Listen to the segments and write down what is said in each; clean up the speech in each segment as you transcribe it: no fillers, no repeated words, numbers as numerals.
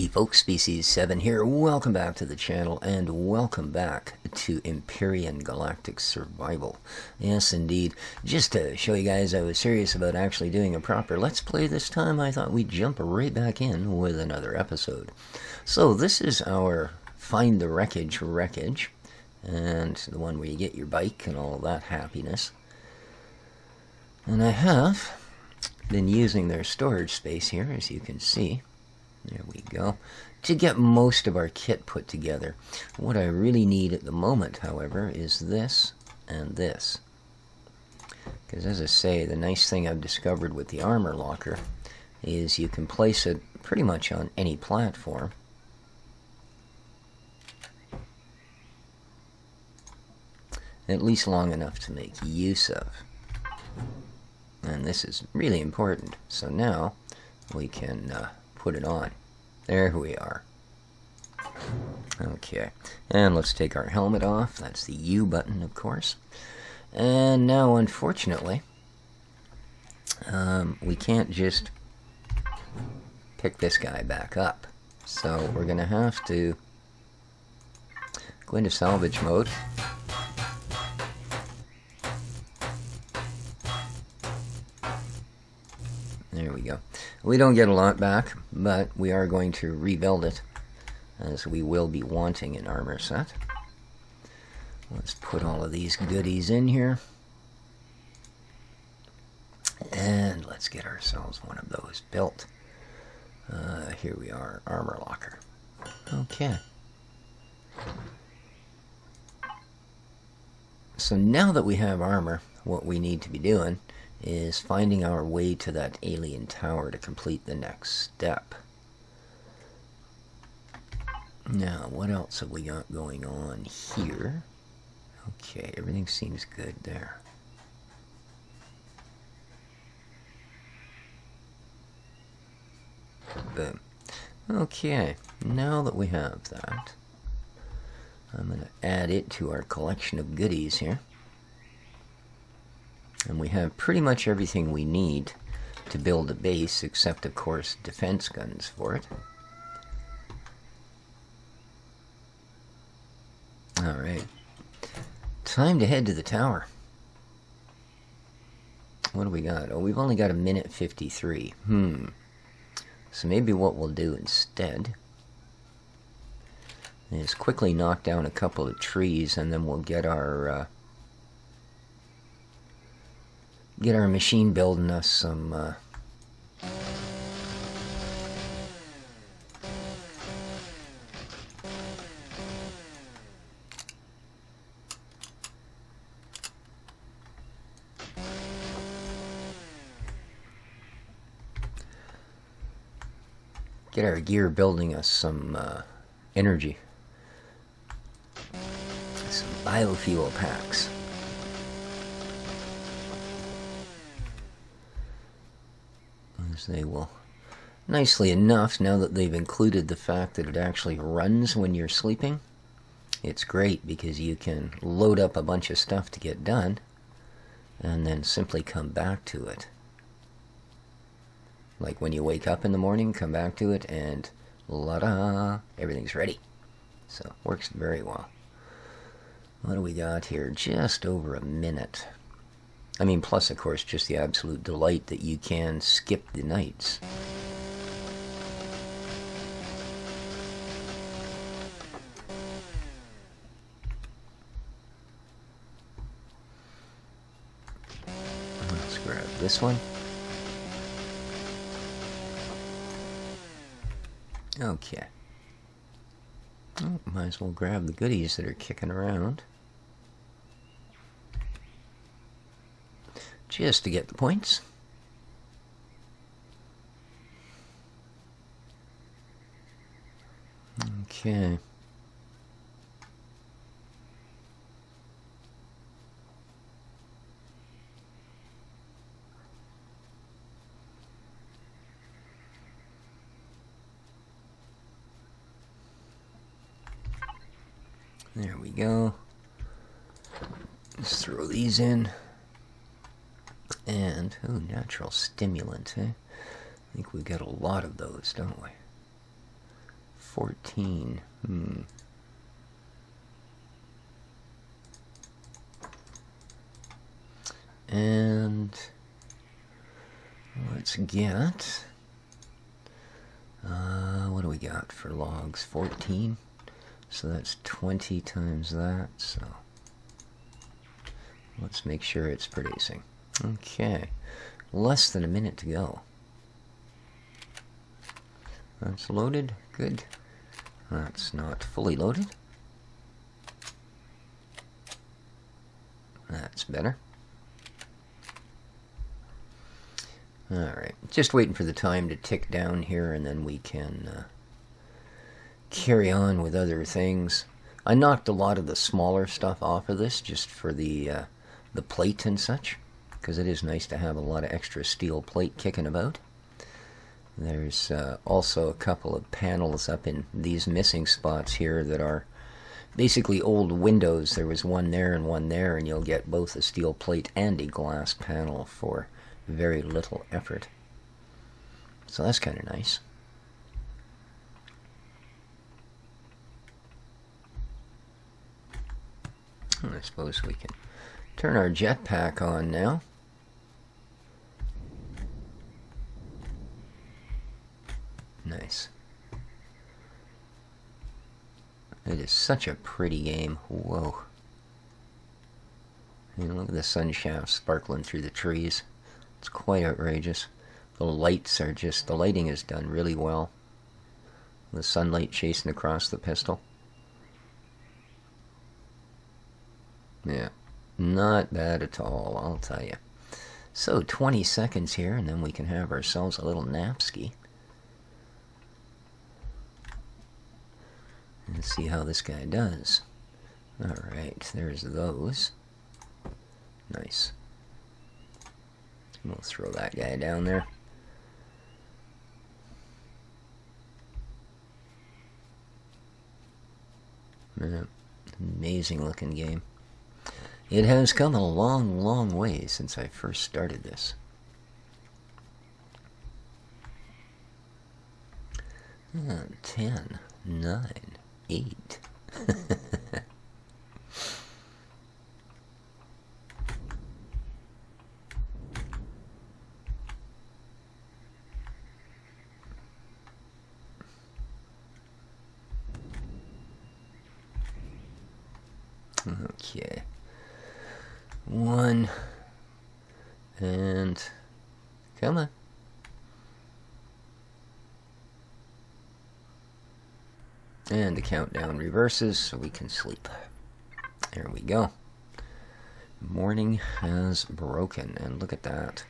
folks, Species 7 here. Welcome back to the channel, and welcome back to Empyrion Galactic Survival. Yes, indeed. Just to show you guys I was serious about actually doing a proper Let's Play this time, I thought we'd jump right back in with another episode. So this is our Find the Wreckage, and the one where you get your bike and all that happiness. And I have been using their storage space here, as you can see. There we go. To get most of our kit put together. What I really need at the moment, however, is this and this. Because as I say, the nice thing I've discovered with the armor locker is you can place it pretty much on any platform. At least long enough to make use of. And this is really important. So now we can put it on. There we are. Okay, and let's take our helmet off. That's the U button, of course. And now, unfortunately, we can't just pick this guy back up. So we're going to have to go into salvage mode. There we go. We don't get a lot back, but we are going to rebuild it, as we will be wanting an armor set. Let's put all of these goodies in here. And let's get ourselves one of those built. Here we are, armor locker. Okay. So now that we have armor, what we need to be doing is finding our way to that alien tower to complete the next step. Now, what else have we got going on here? Okay, everything seems good there. Boom. Okay, now that we have that, I'm going to add it to our collection of goodies here. And we have pretty much everything we need to build a base, except, of course, defense guns for it. Alright. Time to head to the tower. What do we got? Oh, we've only got 1:53. So maybe what we'll do instead is quickly knock down a couple of trees, and then we'll get our machine building us some get our gear building us some energy, some biofuel packs. They will, nicely enough, now that they've included the fact that it actually runs when you're sleeping, it's great because you can load up a bunch of stuff to get done and then simply come back to it. Like when you wake up in the morning, come back to it and la-da, everything's ready. So, works very well. What do we got here? Just over a minute. I mean, plus, of course, just the absolute delight that you can skip the nights. Let's grab this one. Okay. Oh, might as well grab the goodies that are kicking around. Just to get the points. Okay. There we go. Let's throw these in. And, oh, natural stimulant, eh? I think we got a lot of those, don't we? 14. And let's get, what do we got for logs? 14. So that's 20 times that. So let's make sure it's producing. Okay. Less than a minute to go. That's loaded. Good. That's not fully loaded. That's better. Alright, just waiting for the time to tick down here, and then we can carry on with other things. I knocked a lot of the smaller stuff off of this just for the plate and such, because it is nice to have a lot of extra steel plate kicking about. There's also a couple of panels up in these missing spots here that are basically old windows. There was one there, and you'll get both a steel plate and a glass panel for very little effort. So that's kind of nice. I suppose we can turn our jetpack on now. Nice. It is such a pretty game. Whoa. And look at the sun shaft sparkling through the trees. It's quite outrageous. The lights are just, the lighting is done really well. The sunlight chasing across the pistol. Yeah, not bad at all, I'll tell you. So, 20 seconds here, and then we can have ourselves a little napski. Let's see how this guy does. Alright, there's those. Nice. We'll throw that guy down there. Yeah, amazing looking game. It has come a long, long way since I first started this. 10, 9, 8. Okay. 1. And come on. And the countdown reverses so we can sleep. There we go. Morning has broken. And look at that.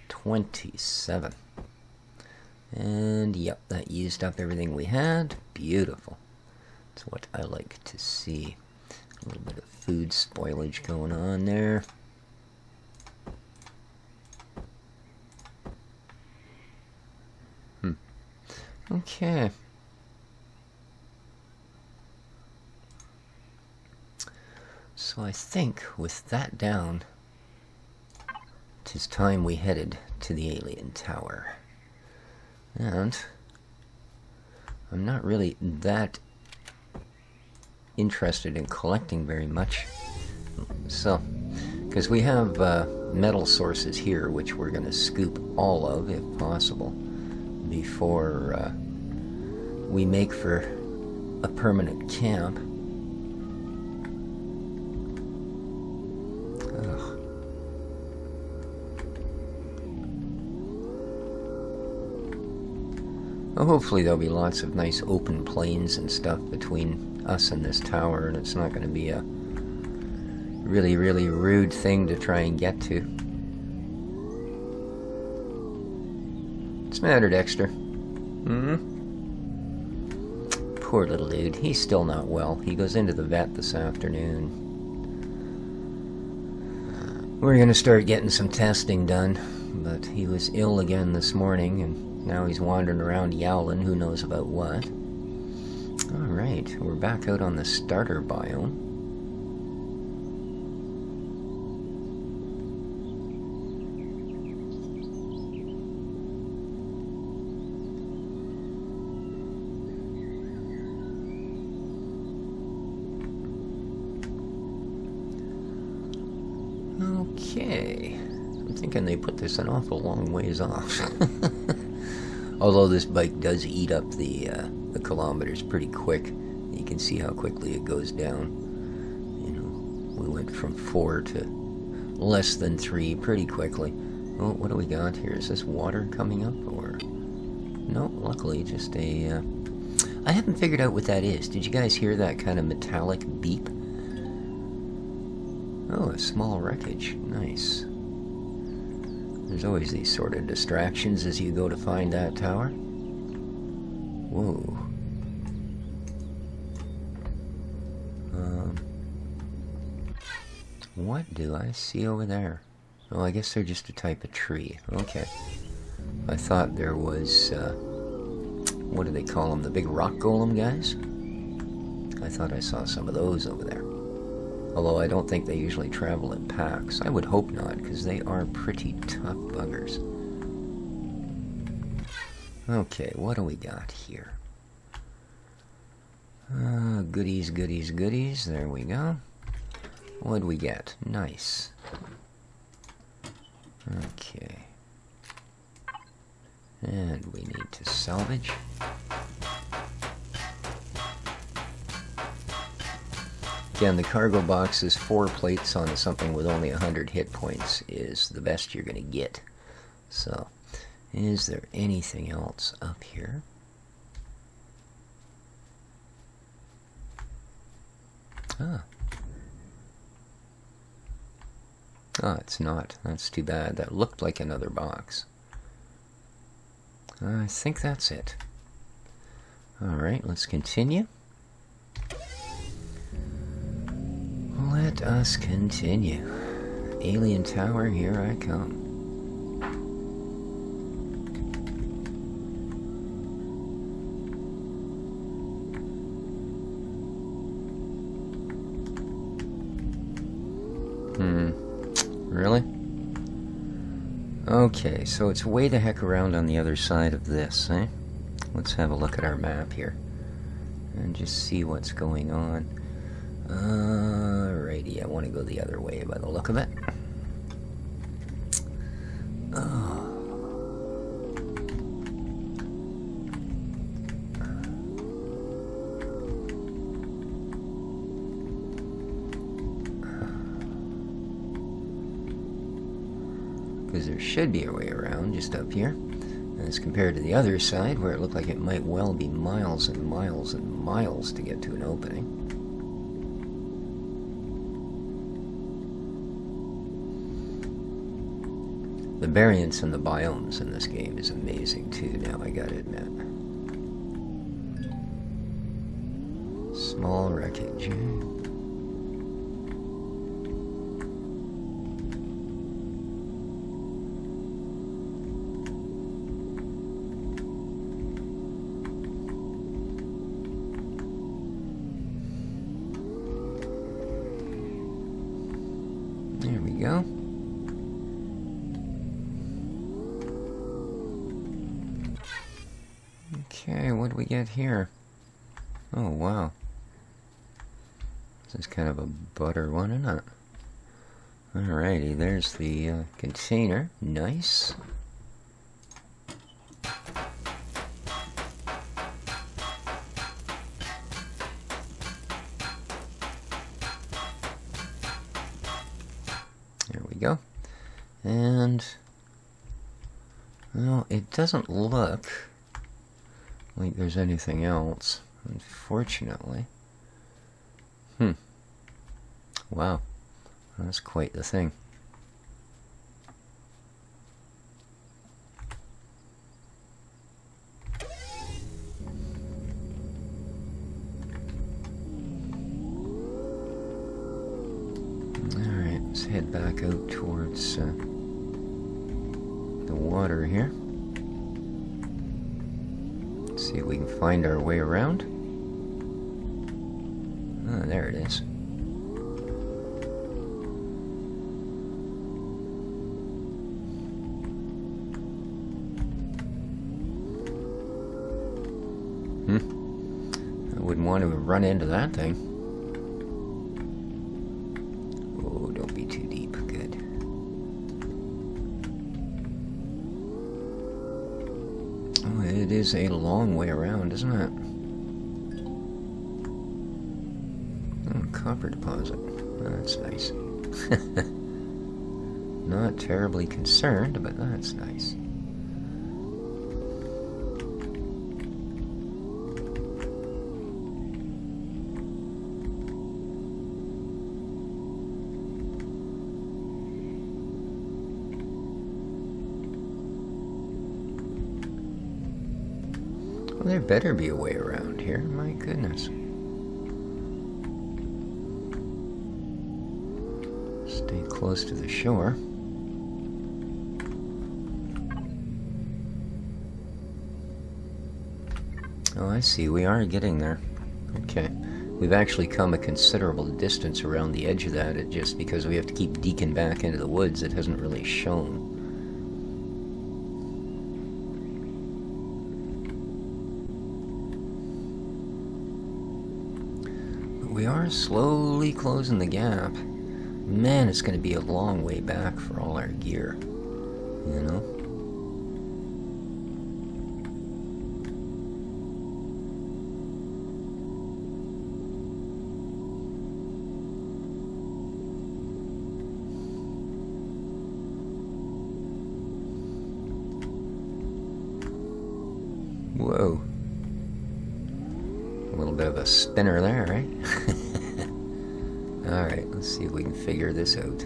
27. And yep, that used up everything we had. Beautiful. That's what I like to see. A little bit of food spoilage going on there. Okay. So I think with that down, 'tis time we headed to the alien tower. And I'm not really that interested in collecting very much. So, because we have metal sources here, which we're going to scoop all of, if possible, before we make for a permanent camp. Ugh. Well, hopefully there'll be lots of nice open plains and stuff between us and this tower, and it's not going to be a really, really rude thing to try and get to. What's the matter, Dexter? Poor little dude. He's still not well. He goes into the vet this afternoon. We're going to start getting some testing done, but he was ill again this morning, and now he's wandering around yowling, who knows about what. Alright, we're back out on the starter biome. Okay. I'm thinking they put this an awful long ways off. Although this bike does eat up the kilometers pretty quick. You can see how quickly it goes down. You know, we went from 4 to less than 3 pretty quickly. Oh, what do we got here? Is this water coming up, or... No, luckily just a... I haven't figured out what that is. Did you guys hear that kind of metallic beep? Oh, a small wreckage. Nice. There's always these sort of distractions as you go to find that tower. Whoa. What do I see over there? Oh, I guess they're just a type of tree. Okay. I thought there was, what do they call them? The big rock golem guys? I thought I saw some of those over there. Although I don't think they usually travel in packs. I would hope not, because they are pretty tough buggers. Okay, what do we got here? Goodies, goodies, goodies. There we go. What do we get? Nice. Okay. And we need to salvage. Again, the cargo box is 4 plates on something with only 100 hit points is the best you're going to get. So, is there anything else up here? Ah. Ah, it's not. That's too bad. That looked like another box. I think that's it. Alright, let's continue. Let us continue. Alien Tower, here I come. Really? Okay, so it's way the heck around on the other side of this, eh? Let's have a look at our map here and just see what's going on. Alrighty, I want to go the other way by the look of it. Oh. Because there should be a way around just up here, as compared to the other side where it looked like it might well be miles and miles and miles to get to an opening. The variance in the biomes in this game is amazing too, now I gotta admit. Small wreckage. There we go. Okay, what do we get here? Oh, wow. This is kind of a butter one, isn't it? Alrighty, there's the container. Nice. There we go. And, well, it doesn't look like there's anything else, unfortunately. Wow, that's quite the thing. Alright, let's head back out towards the water here. See if we can find our way around. Ah, there it is. I wouldn't want to run into that thing. Oh, don't be too deep. Good. is a long way around, isn't it? Oh, copper deposit. That's nice. Not terribly concerned, but that's nice. Well, there better be a way around here, my goodness. Stay close to the shore. Oh, I see. We are getting there. Okay. We've actually come a considerable distance around the edge of that. It just because we have to keep deking back into the woods, it hasn't really shown. But we are slowly closing the gap. Man, it's going to be a long way back for all our gear. You know? Whoa. A little bit of a spinner there, right? Alright, let's see if we can figure this out.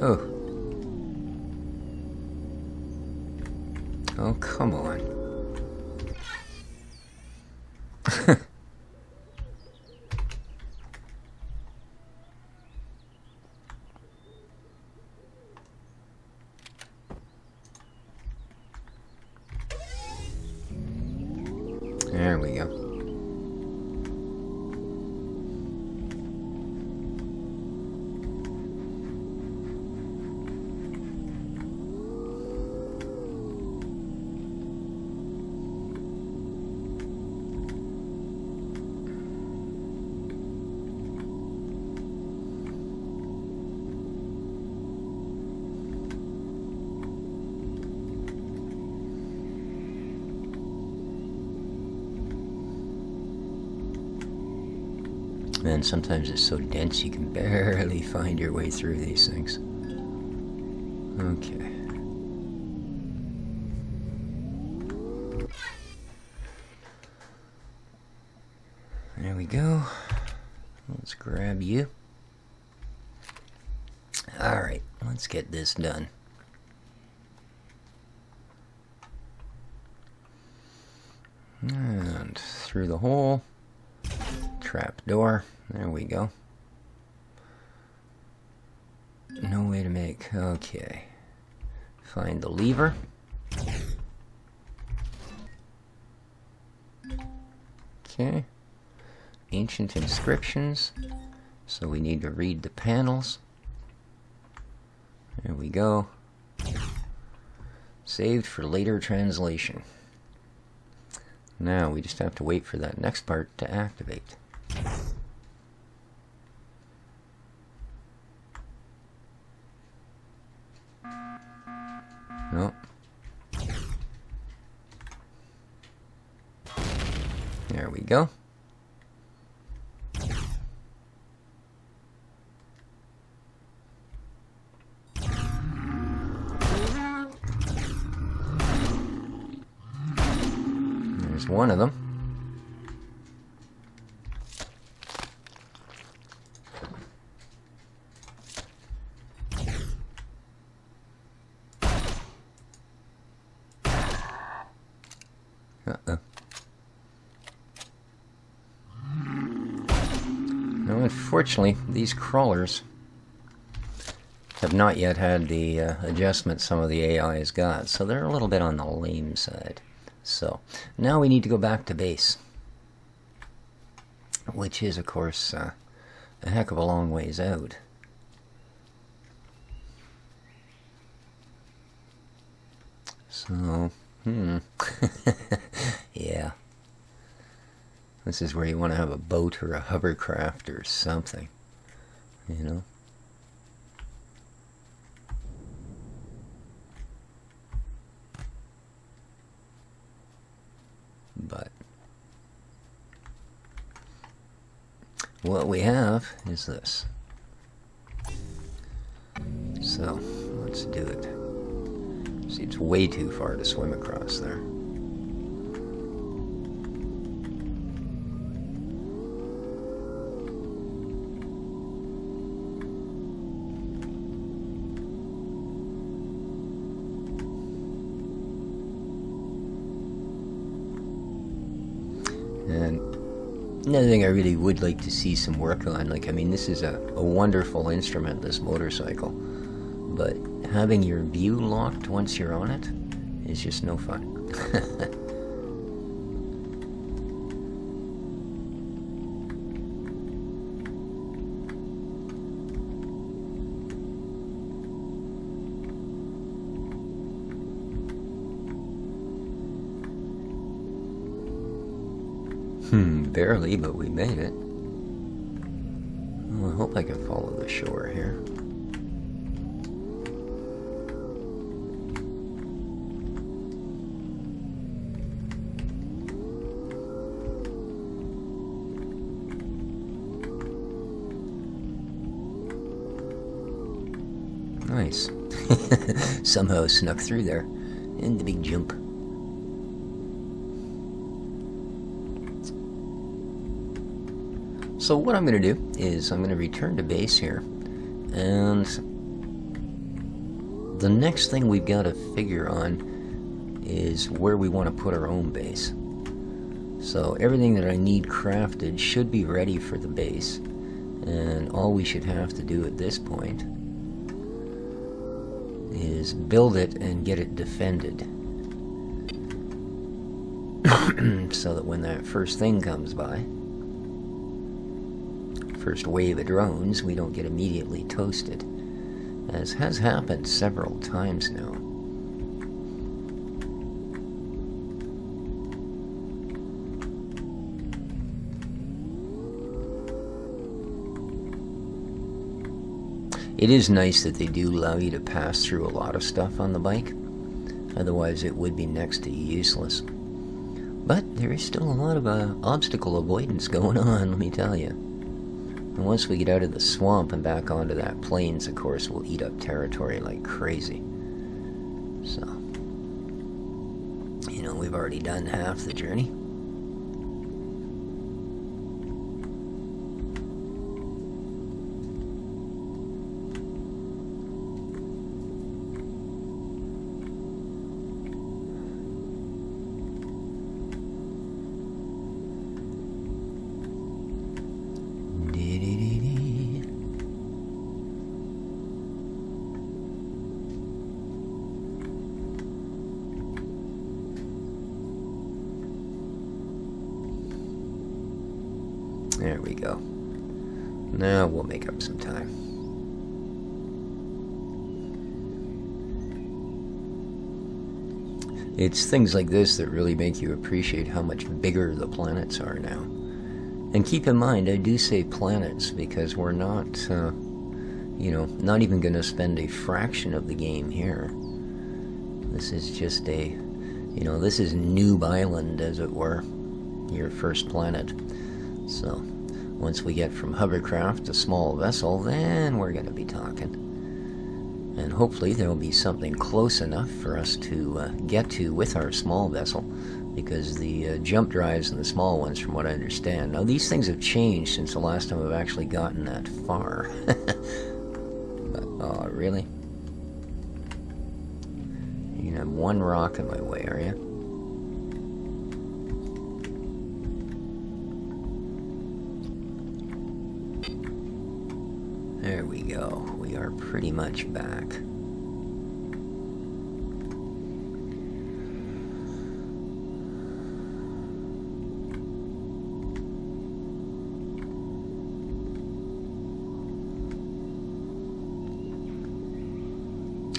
Oh. Oh, come on. There we go. Man, sometimes it's so dense you can barely find your way through these things. Okay. There we go. Let's grab you. Alright, let's get this done. And through the hole. Trap door. There we go. No way to make. Okay. Find the lever. Okay. Ancient inscriptions. So we need to read the panels. There we go. Saved for later translation. Now we just have to wait for that next part to activate. Nope. There we go. There's one of them. Uh-oh. Now, unfortunately, these crawlers have not yet had the adjustment some of the AI has got, so they're a little bit on the lame side. So, now we need to go back to base, which is, of course, a heck of a long ways out. So, yeah. This is where you want to have a boat or a hovercraft or something, you know. But what we have is this. So let's do it. See, it's way too far to swim across there. And another thing I really would like to see some work on, like, I mean, this is a wonderful instrument, this motorcycle, but having your view locked once you're on it is just no fun. Barely, but we made it. Well, I hope I can follow the shore here. Nice. Somehow snuck through there in the big jump. So what I'm going to do is I'm going to return to base here, and the next thing we've got to figure on is where we want to put our own base. So everything that I need crafted should be ready for the base, and all we should have to do at this point is build it and get it defended. So that when that first thing comes by, first wave of drones, we don't get immediately toasted, as has happened several times now. It is nice that they do allow you to pass through a lot of stuff on the bike, otherwise it would be next to useless. But there is still a lot of obstacle avoidance going on, let me tell you. And once we get out of the swamp and back onto that plains, of course, we'll eat up territory like crazy. So, you know, we've already done half the journey. There we go. Now we'll make up some time. It's things like this that really make you appreciate how much bigger the planets are now. And keep in mind, I do say planets because we're not, you know, not even going to spend a fraction of the game here. This is just a, you know, this is Noob Island, as it were, your first planet. So, once we get from hovercraft to small vessel, then we're going to be talking. And hopefully there will be something close enough for us to get to with our small vessel, because the jump drives and the small ones, from what I understand. Now, these things have changed since the last time I've actually gotten that far. But, oh, really? You're going to have one rock in my way, are you? There we go. We are pretty much back.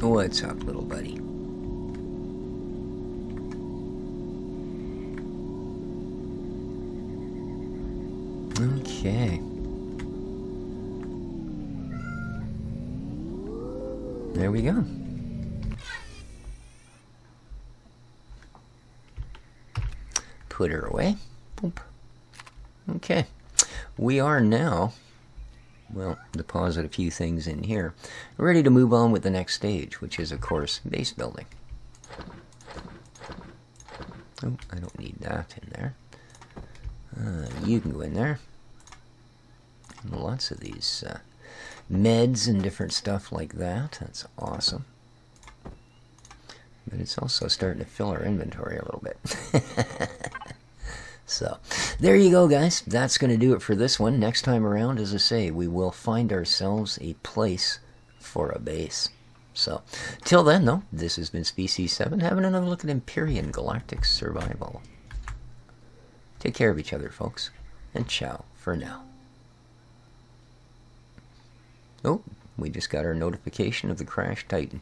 What's up, little buddy? Okay. There we go. Put her away. Boop. Okay. We are now, well, deposit a few things in here. Ready to move on with the next stage, which is, of course, base building. Oh, I don't need that in there. You can go in there. Lots of these meds and different stuff like that. That's awesome. But it's also starting to fill our inventory a little bit. So, there you go, guys. That's going to do it for this one. Next time around, as I say, we will find ourselves a place for a base. So, till then, though, this has been Species 7, having another look at Empyrion Galactic Survival. Take care of each other, folks, and ciao for now. Oh, we just got our notification of the Crash Titan.